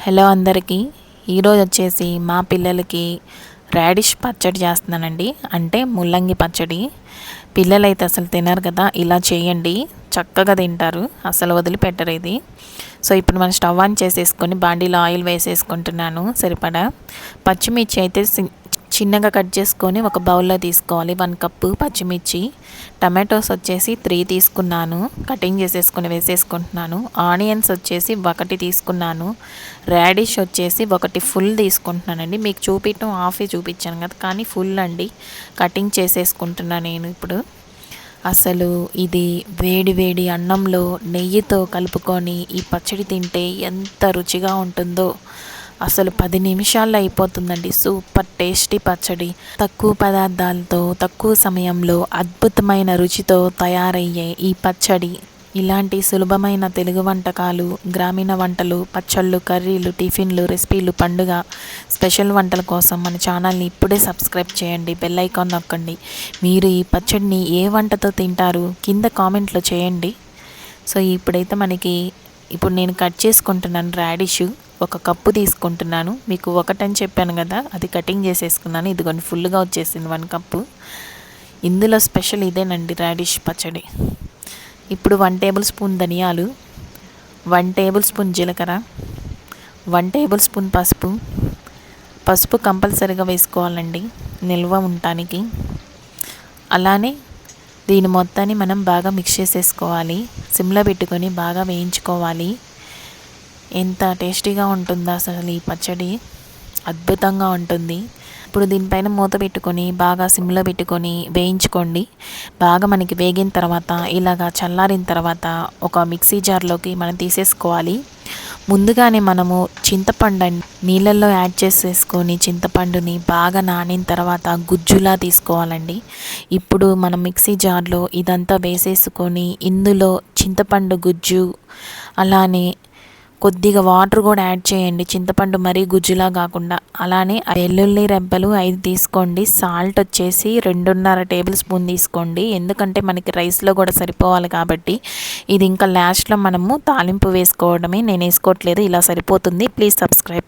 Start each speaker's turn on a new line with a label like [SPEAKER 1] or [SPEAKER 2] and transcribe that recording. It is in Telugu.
[SPEAKER 1] హలో అందరికీ, ఈరోజు వచ్చేసి మా పిల్లలకి రాడిష్ పచ్చడి చేస్తున్నానండి. అంటే ముల్లంగి పచ్చడి. పిల్లలైతే అసలు తినరు కదా, ఇలా చేయండి చక్కగా తింటారు, అసలు వదిలిపెట్టరు ఇది. సో ఇప్పుడు మనం స్టవ్ ఆన్ చేసేసుకొని బాండీలో ఆయిల్ వేసేసుకుంటున్నాను. సరిపడా పచ్చిమిర్చి అయితే చిన్నగా కట్ చేసుకొని ఒక బౌల్లో తీసుకోవాలి. 1 కప్పు పచ్చిమిర్చి. టమాటోస్ వచ్చేసి 3 తీసుకున్నాను, కటింగ్ చేసేసుకొని వేసేసుకుంటున్నాను. ఆనియన్స్ వచ్చేసి 1 తీసుకున్నాను. రాడిష్ వచ్చేసి 1 ఫుల్ తీసుకుంటున్నానండి. మీకు చూపించడం హాఫే చూపించాను కదా, కానీ ఫుల్ అండి కటింగ్ చేసేసుకుంటున్నాను నేను ఇప్పుడు. అసలు ఇది వేడి వేడి అన్నంలో నెయ్యితో కలుపుకొని ఈ పచ్చడి తింటే ఎంత రుచిగా ఉంటుందో. అసలు 10 నిమిషాల్లో అయిపోతుందండి. సూపర్ టేస్టీ పచ్చడి. తక్కువ పదార్థాలతో తక్కువ సమయంలో అద్భుతమైన రుచితో తయారయ్యే ఈ పచ్చడి, ఇలాంటి సులభమైన తెలుగు వంటకాలు, గ్రామీణ వంటలు, పచ్చళ్ళు, కర్రీలు, టిఫిన్లు, రెసిపీలు, పండుగ స్పెషల్ వంటల కోసం మన ఛానల్ని ఇప్పుడే సబ్స్క్రైబ్ చేయండి, బెల్ ఐకాన్ నొక్కండి. మీరు ఈ పచ్చడిని ఏ వంటతో తింటారు కింద కామెంట్లో చేయండి. సో ఇప్పుడైతే ఇప్పుడు నేను కట్ చేసుకుంటున్నాను రాడిష్. 1 కప్పు తీసుకుంటున్నాను. మీకు 1 అని చెప్పాను కదా, అది కటింగ్ చేసేసుకున్నాను. ఇదిగోండి ఫుల్గా వచ్చేసింది 1 కప్పు. ఇందులో స్పెషల్ ఇదేనండి రాడిష్ పచ్చడి. ఇప్పుడు 1 టేబుల్ స్పూన్ ధనియాలు, 1 టేబుల్ స్పూన్ జీలకర్ర, 1 టేబుల్ స్పూన్ పసుపు కంపల్సరీగా వేసుకోవాలండి నిల్వ ఉండటానికి. అలానే దీని మొత్తాన్ని మనం బాగా మిక్స్ చేసేసుకోవాలి. సిమ్లో పెట్టుకొని బాగా వేయించుకోవాలి. ఎంత టేస్టీగా ఉంటుందో అసలు ఈ పచ్చడి, అద్భుతంగా ఉంటుంది. ఇప్పుడు దీనిపైన మూత పెట్టుకొని బాగా సిమ్లో పెట్టుకొని వేయించుకోండి. బాగా మనకి వేగిన తర్వాత ఇలాగా చల్లారిన తర్వాత ఒక మిక్సీ జార్లోకి మనం తీసేసుకోవాలి. ముందుగానే మనము చింతపండు నీళ్ళల్లో యాడ్ చేసేసుకొని చింతపండుని బాగా నానిన తర్వాత గుజ్జులా తీసుకోవాలండి. ఇప్పుడు మనం మిక్సీ జార్లో ఇదంతా వేసేసుకొని ఇందులో చింతపండు గుజ్జు, అలానే కొద్దిగా వాటర్ కూడా యాడ్ చేయండి, చింతపండు మరీ గుజ్జులా కాకుండా. అలానే వెల్లుల్లి రెబ్బలు 5 తీసుకోండి. సాల్ట్ వచ్చేసి 2.5 టేబుల్ స్పూన్ తీసుకోండి, ఎందుకంటే మనకి రైస్లో కూడా సరిపోవాలి కాబట్టి. ఇది ఇంకా లాస్ట్లో మనము తాలింపు వేసుకోవడమే, నేను వేసుకోవట్లేదు, ఇలా సరిపోతుంది. Please subscribe.